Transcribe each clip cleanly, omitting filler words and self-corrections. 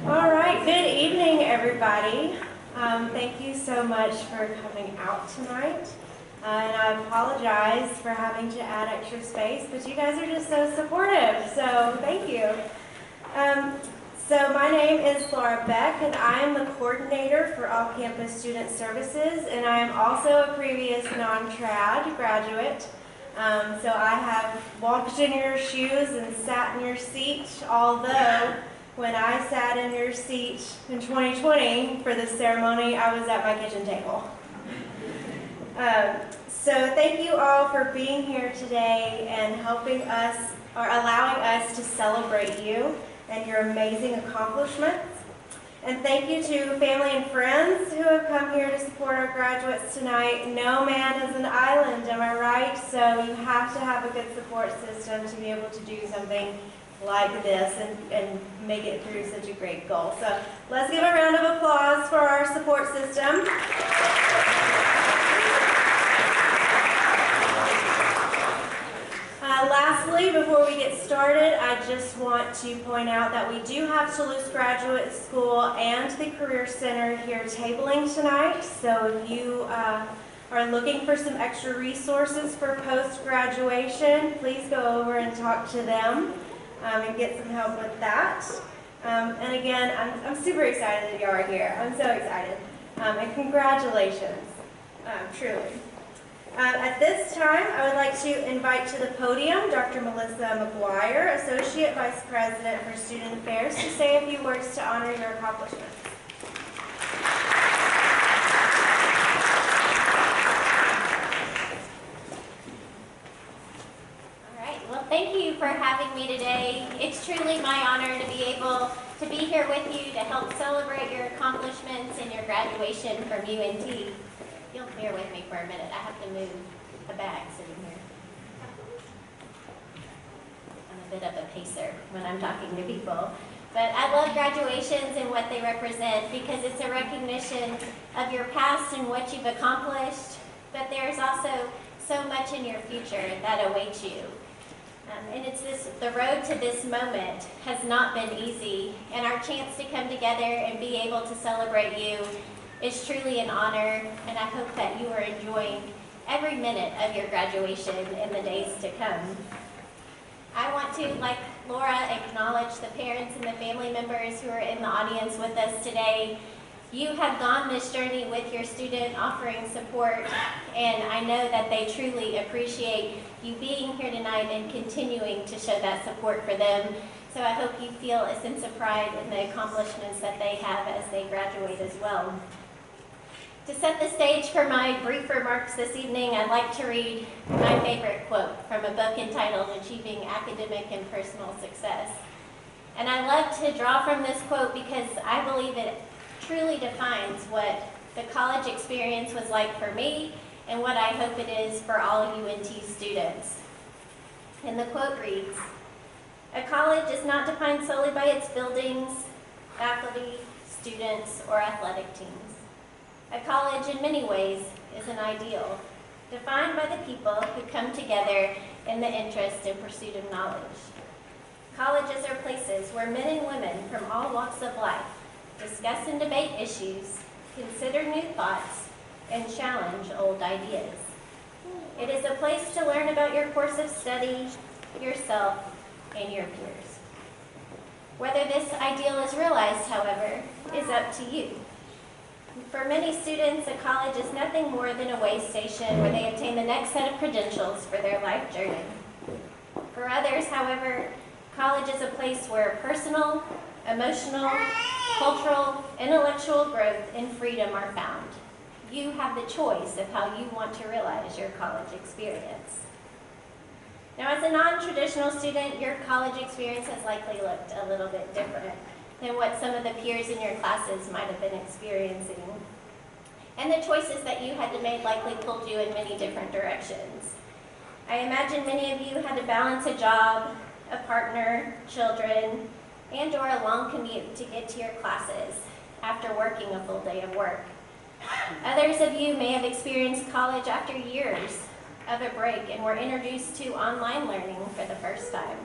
All right, good evening, everybody. Thank you so much for coming out tonight. And I apologize for having to add extra space, but you guys are just so supportive, so thank you. So my name is Laura Beck, and I am the coordinator for All-Campus Student Services, and I am also a previous non-trad graduate. So I have walked in your shoes and sat in your seat, although when I sat in your seat in 2020 for this ceremony, I was at my kitchen table. So thank you all for being here today and helping us, or allowing us to celebrate you and your amazing accomplishments. And thank you to family and friends who have come here to support our graduates tonight. No man is an island, am I right? So you have to have a good support system to be able to do something like this and make it through such a great goal. So let's give a round of applause for our support system. Lastly, before we get started, I just want to point out that we do have Toulouse Graduate School and the Career Center here tabling tonight. So if you are looking for some extra resources for post-graduation, please go over and talk to them and get some help with that. And again, I'm super excited that you are here. I'm so excited. And congratulations, truly. At this time, I would like to invite to the podium Dr. Melissa McGuire, Associate Vice President for Student Affairs, to say a few words to honor your accomplishments. All right, well, thank you for having me today. It's truly my honor to be able to be here with you to help celebrate your accomplishments and your graduation from UNT. You'll bear with me for a minute. I have to move a bag sitting here. I'm a bit of a pacer when I'm talking to people. But I love graduations and what they represent because it's a recognition of your past and what you've accomplished. But there's also so much in your future that awaits you. And it's the road to this moment has not been easy. And our chance to come together and be able to celebrate you is truly an honor, and I hope that you are enjoying every minute of your graduation in the days to come. I want to, like Laura, acknowledge the parents and the family members who are in the audience with us today. You have gone this journey with your student, offering support, and I know that they truly appreciate you being here tonight and continuing to show that support for them. So I hope you feel a sense of pride in the accomplishments that they have as they graduate as well. To set the stage for my brief remarks this evening, I'd like to read my favorite quote from a book entitled Achieving Academic and Personal Success. And I love to draw from this quote because I believe it truly defines what the college experience was like for me and what I hope it is for all UNT students. And the quote reads, "A college is not defined solely by its buildings, faculty, students, or athletic teams. A college, in many ways, is an ideal, defined by the people who come together in the interest and pursuit of knowledge. Colleges are places where men and women from all walks of life discuss and debate issues, consider new thoughts, and challenge old ideas. It is a place to learn about your course of study, yourself, and your peers. Whether this ideal is realized, however, is up to you. For many students, a college is nothing more than a way station where they obtain the next set of credentials for their life journey. For others, however, college is a place where personal, emotional, cultural, intellectual growth and freedom are found. You have the choice of how you want to realize your college experience." Now, as a non-traditional student, your college experience has likely looked a little bit different than what some of the peers in your classes might have been experiencing. And the choices that you had to make likely pulled you in many different directions. I imagine many of you had to balance a job, a partner, children, and or a long commute to get to your classes after working a full day of work. Others of you may have experienced college after years of a break and were introduced to online learning for the first time.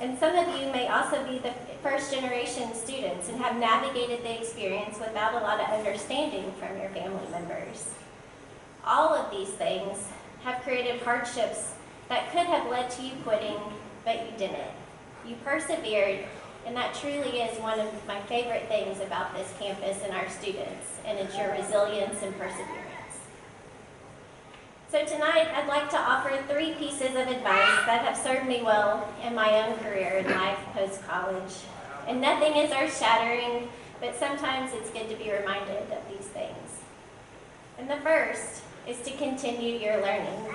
And some of you may also be the first generation students and have navigated the experience without a lot of understanding from your family members. All of these things have created hardships that could have led to you quitting, but you didn't. You persevered, and that truly is one of my favorite things about this campus and our students, and it's your resilience and perseverance. So tonight, I'd like to offer 3 pieces of advice that have served me well in my own career in life post-college. And nothing is earth-shattering, but sometimes it's good to be reminded of these things. And the first is to continue your learning.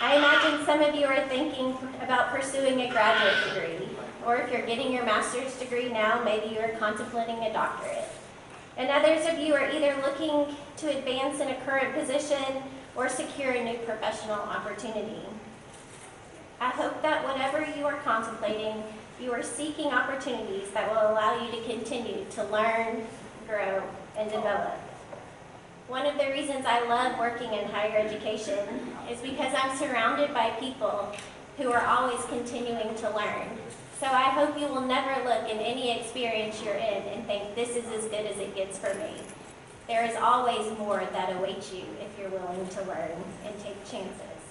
I imagine some of you are thinking about pursuing a graduate degree, or if you're getting your master's degree now, maybe you're contemplating a doctorate. And others of you are either looking to advance in a current position or secure a new professional opportunity. I hope that whatever you are contemplating, you are seeking opportunities that will allow you to continue to learn, grow, and develop. One of the reasons I love working in higher education is because I'm surrounded by people who are always continuing to learn. So I hope you will never look in any experience you're in and think this is as good as it gets for me. There is always more that awaits you if you're willing to learn and take chances.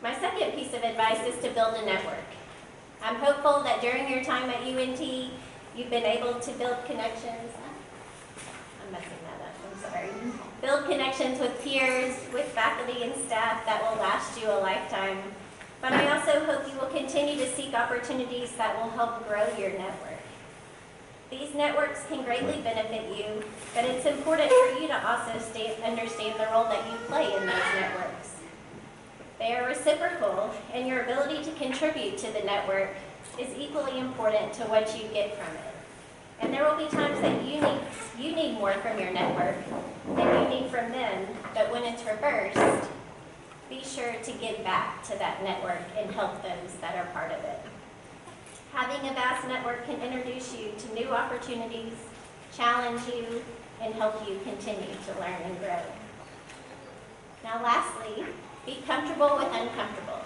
My second piece of advice is to build a network. I'm hopeful that during your time at UNT, you've been able to build connections. I'm messing that up, I'm sorry. Build connections with peers, with faculty and staff that will last you a lifetime. But I also hope you will continue to seek opportunities that will help grow your network. These networks can greatly benefit you, but it's important for you to also understand the role that you play in those networks. They are reciprocal, and your ability to contribute to the network is equally important to what you get from it. And there will be times that you need more from your network than you need from them, but when it's reversed, be sure to give back to that network and help those that are part of it. Having a vast network can introduce you to new opportunities, challenge you, and help you continue to learn and grow. Now lastly, be comfortable with uncomfortable.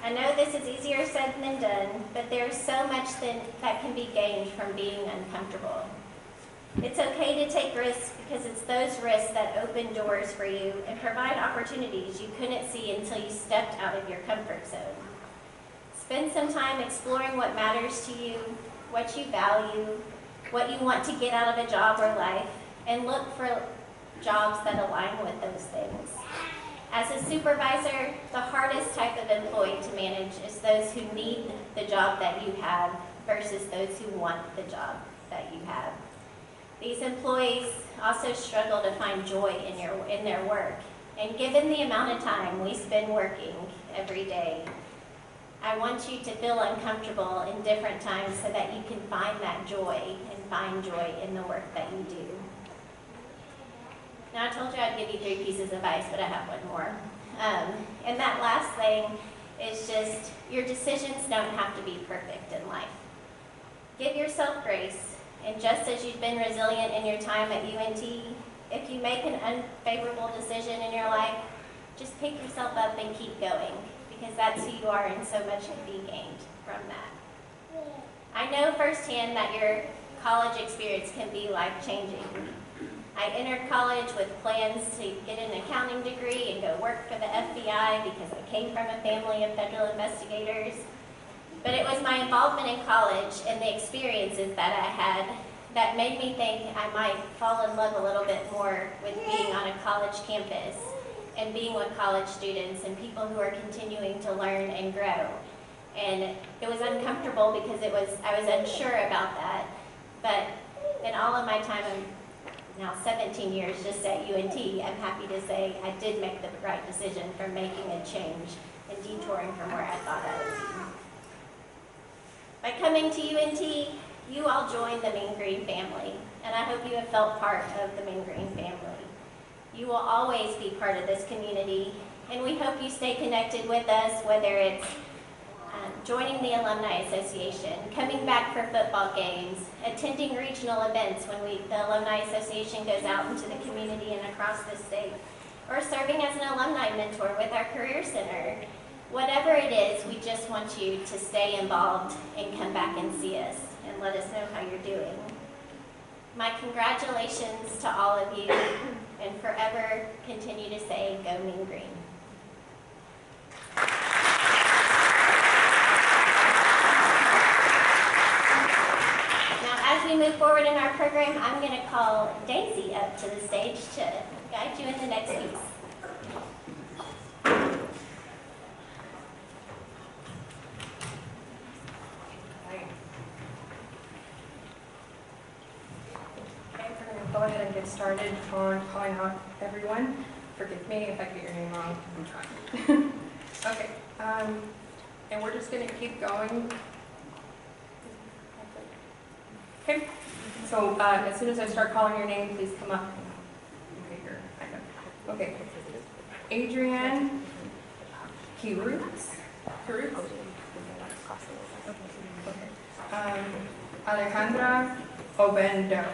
I know this is easier said than done, but there's so much that can be gained from being uncomfortable. It's okay to take risks because it's those risks that open doors for you and provide opportunities you couldn't see until you stepped out of your comfort zone. Spend some time exploring what matters to you, what you value, what you want to get out of a job or life, and look for jobs that align with those things. As a supervisor, the hardest type of employee to manage is those who need the job that you have versus those who want the job that you have. These employees also struggle to find joy in their work, and given the amount of time we spend working every day, I want you to feel uncomfortable in different times so that you can find that joy and find joy in the work that you do. Now I told you I'd give you 3 pieces of advice, but I have one more. And that last thing is just your decisions don't have to be perfect in life. Give yourself grace, and just as you've been resilient in your time at UNT, if you make an unfavorable decision in your life, just pick yourself up and keep going, because that's who you are and so much can be gained from that. I know firsthand that your college experience can be life-changing. I entered college with plans to get an accounting degree and go work for the FBI because I came from a family of federal investigators. But it was my involvement in college and the experiences that I had that made me think I might fall in love a little bit more with being on a college campus and being with college students and people who are continuing to learn and grow. And it was uncomfortable because I was unsure about that. But in all of my time, now 17 years just at UNT, I'm happy to say I did make the right decision for making a change and detouring from where I thought I would be. By coming to UNT, you all joined the Mean Green family, and I hope you have felt part of the Mean Green family. You will always be part of this community, and we hope you stay connected with us, whether it's joining the Alumni Association, coming back for football games, attending regional events when the Alumni Association goes out into the community and across the state, or serving as an alumni mentor with our Career Center. Whatever it it is, we just want you to stay involved and come back and see us and let us know how you're doing. My congratulations to all of you, and forever continue to say, go Mean Green. Now, as we move forward in our program, I'm going to call Daisy up to the stage to guide you in the next piece. Go ahead and get started on calling out everyone. Forgive me if I get your name wrong. I'm trying. Okay. And we're just going to keep going. Okay. So as soon as I start calling your name, please come up. Okay, here. I know. Okay. Adrienne Kirutz. Okay. Alejandra Obendo.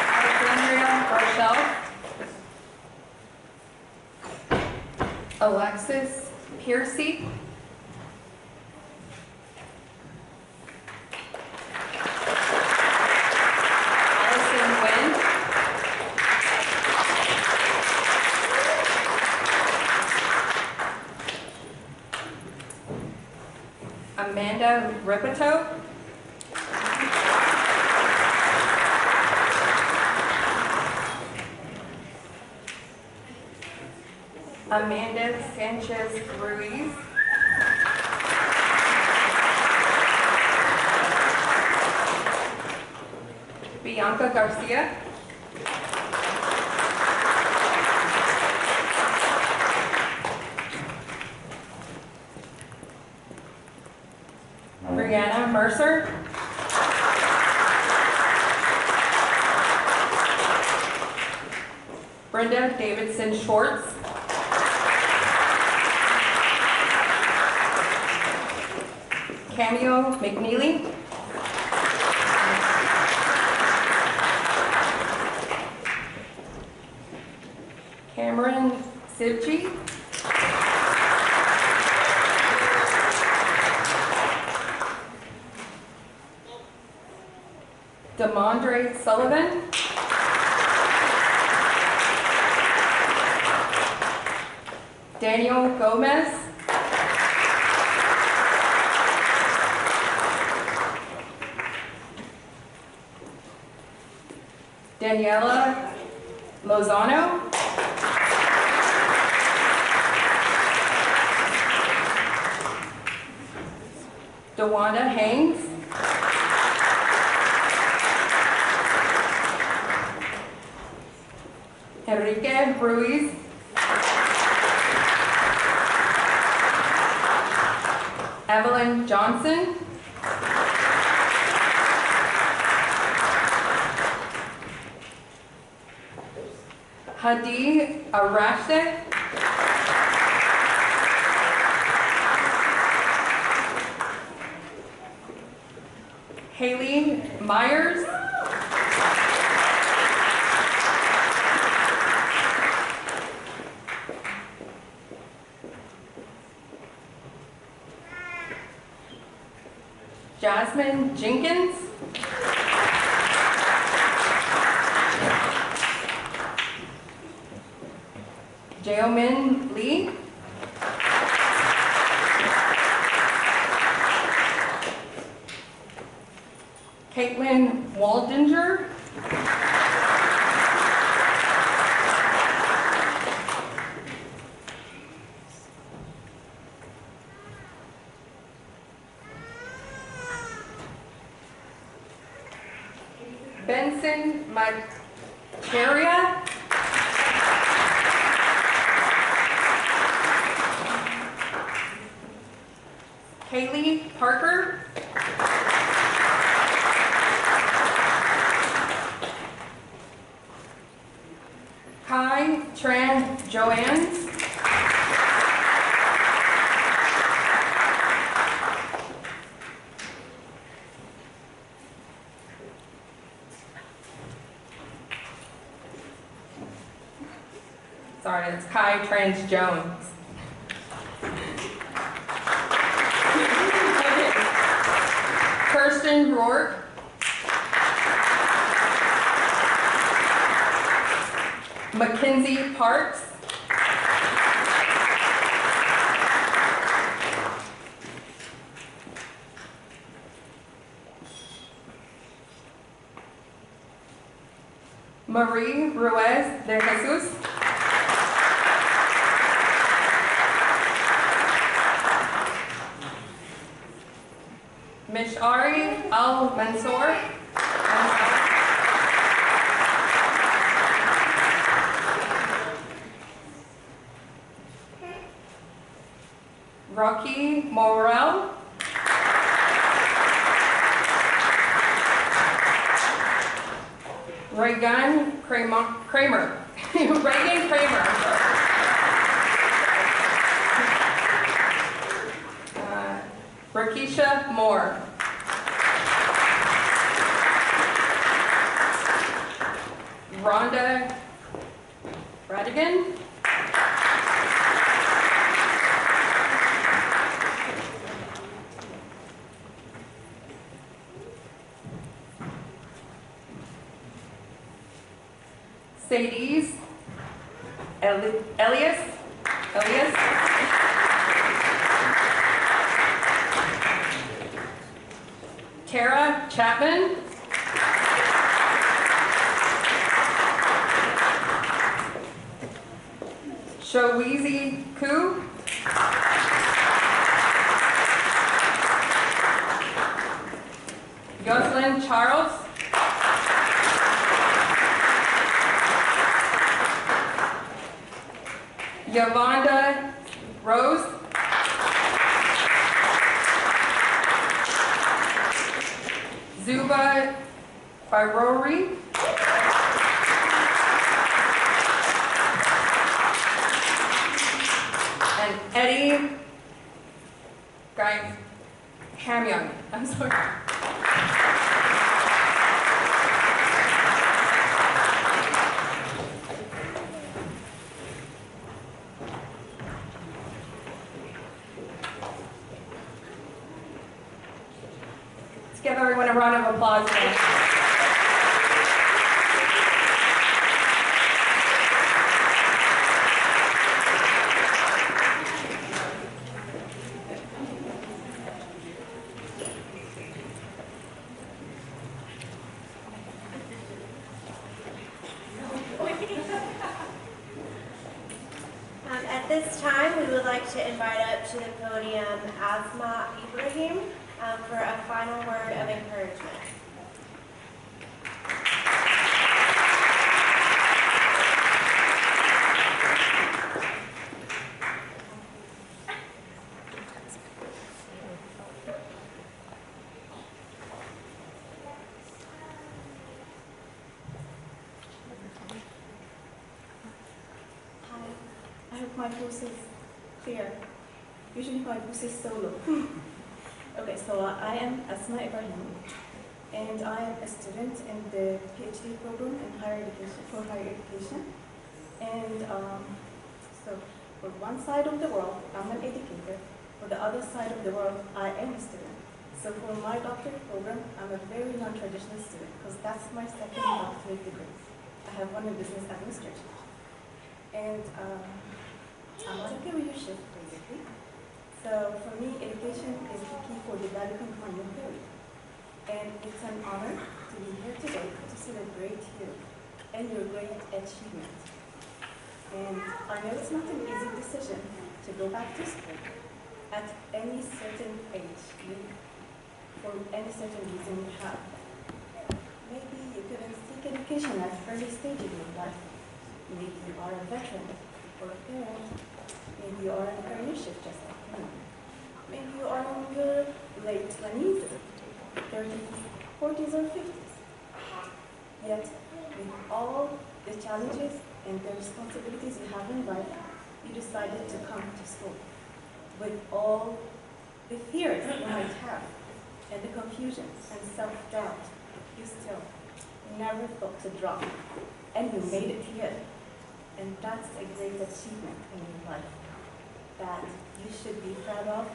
Alexandria Rochelle. Alexis Piercy. Allison Nguyen. Amanda Repito. Amanda Sanchez Ruiz. Bianca Garcia. Brianna Mercer. Brenda Davidson Schwartz. Cameo McNeely. Cameron Sivchi. Demondre Sullivan. Daniel Gomez. Daniela Lozano. DeWanda Haynes. Enrique Ruiz. Evelyn Johnson. Hadi Arashte. Haley Myers. Jasmine Jenkins. Jaomin Lee. Caitlin Waldinger. Benson Macaria. Kaylee Parker. Kai Tran Joannes. Sorry, it's Kai Trans Jones. Kirsten Rourke. Mackenzie Parks. Marie Ruiz de Jesus. Mishari Al Mansour. Rocky Morel. Reagan Kramer. Reagan Kramer. Rakisha Moore. Rhonda Radigan. Sadie's Elias. Tara Chapman. Showizi Koo. Jocelyn Charles. Yolanda Rose. Zuba Barori. And Eddie Hamyoung. I'm sorry. Let's give everyone a round of applause. At this time, we would like to invite up to the podium Asma Ibrahim for a final word of encouragement. I hope my voice is clear. Usually my voice is so low. Okay, so I am Asma Ibrahim, and I am a student in the PhD program in higher education. And so for one side of the world, I'm an educator. For the other side of the world, I am a student. So for my doctorate program, I'm a very non-traditional student because that's my second doctorate degree. I have one in business administration. And I'm on a career shift, basically. So for me, education is the key for developing my new career. And it's an honor to be here today to celebrate you and your great achievement. And I know it's not an easy decision to go back to school at any certain age, for any certain reason you have. Maybe you couldn't seek education at early stages in your life. Maybe you are a veteran or a parent. Maybe you are in a career shift just like me. Maybe you are in your late 20s, 30s, 40s, or 50s. Yet, with all the challenges and the responsibilities you have in life, you decided to come to school. With all the fears you might have, and the confusion and self-doubt, you still never thought to drop, and you made it here. And that's a great achievement in your life that you should be proud of,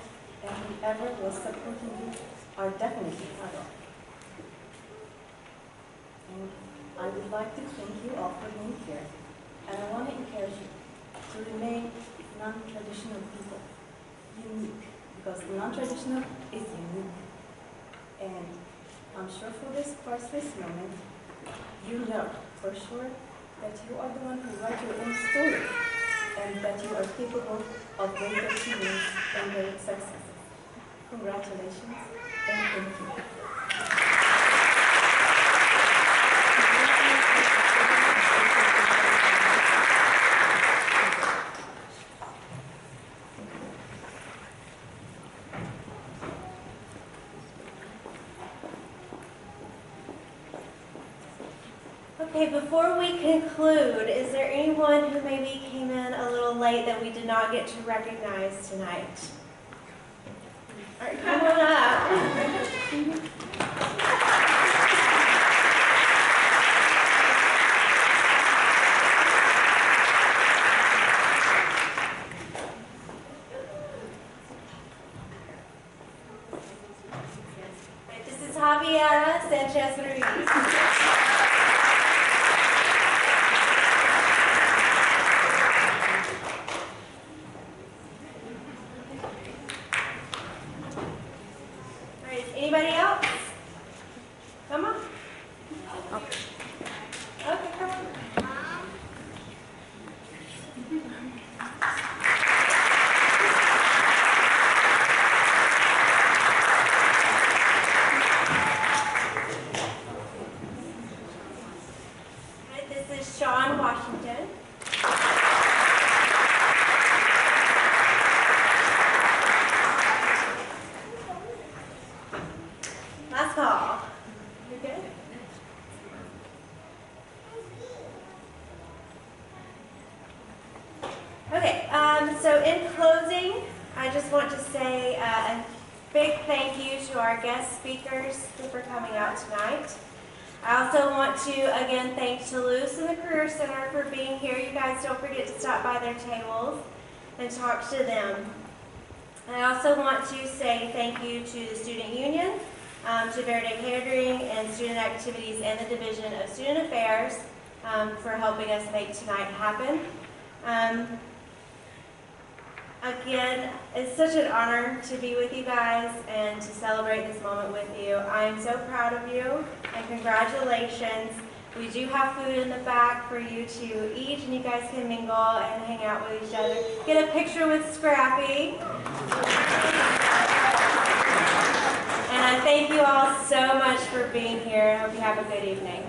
and whoever was supporting you are definitely proud of. And I would like to thank you all for being here, and I want to encourage you to remain non-traditional people, unique, because non-traditional is unique. And I'm sure for this priceless moment, you know for sure that you are the one who write your own story, and that you are capable of great achievements and great successes. Congratulations, and thank you. Okay, before we conclude, is there anyone who maybe came in a little late that we did not get to recognize tonight? All right, come on up. This is Javiera Sanchez Ruiz. Anybody else? Come on. Okay, come on. All right, this is Sean Washington. Last call. You good? Okay, so in closing, I just want to say a big thank you to our guest speakers for coming out tonight. I also want to again thank Toulouse and the Career Center for being here. You guys don't forget to stop by their tables and talk to them. I also want to say thank you to the Student Union, to Verde Catering and Student Activities and the Division of Student Affairs for helping us make tonight happen. Again, it's such an honor to be with you guys and to celebrate this moment with you. I am so proud of you, and congratulations. We do have food in the back for you to eat, and you guys can mingle and hang out with each other. Get a picture with Scrappy. And I thank you all so much for being here. I hope you have a good evening.